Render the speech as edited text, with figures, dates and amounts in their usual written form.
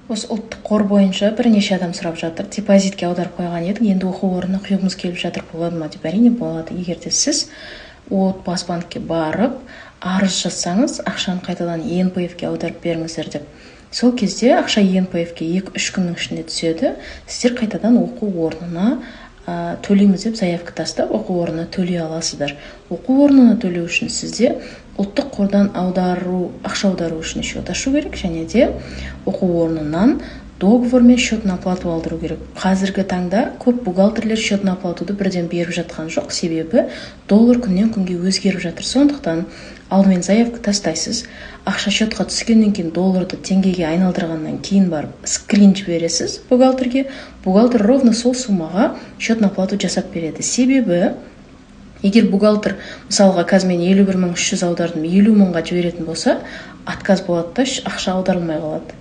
Осы ұлттық қор бойынша бірнеше адам сұрап жатыр. Депозитке аударып қойған едік, енді оқу орнына құйғымыз келіп жатыр, болады ма деп. Әрине болады. Егер де сіз Отбасбанкке барып, арыз жазсаңыз, ақшаны қайтадан ЕНПФ-ке аударып беріңіздер деп. Сол кезде ақша ЕНПФ-ке 2-3 күннің ішінде түседі. Сіздер қайтадан оқу орнына төлейміз деп заявка тастап, оқу орнына төлей аласыздар. Оқу орнына төлеу үшін сізде ұлттық қордан ақша аудару үшін счет ашу керек, және де оқу орнынан договор мен счет на оплату алдыру керек. Қазіргі таңда көп бухгалтерлер счет на оплатуды бірден беріп жатқан жоқ, себебі доллар күннен күнге өзгеріп жатыр. Сондықтан алдымен заявка тастайсыз, ақша счетқа түскеннен кейін долларды теңгеге айналдырғаннан кейін барып скрин жібересіз бухгалтерге. Бухгалтер ровно сол суммаға счет на оплату жасап береді. Себебі егер бухгалтер мысалға қазір мен 51.300 аудардым, 50 мыңға жіберетін болса, отказ болады да ақша аударылмай қалады.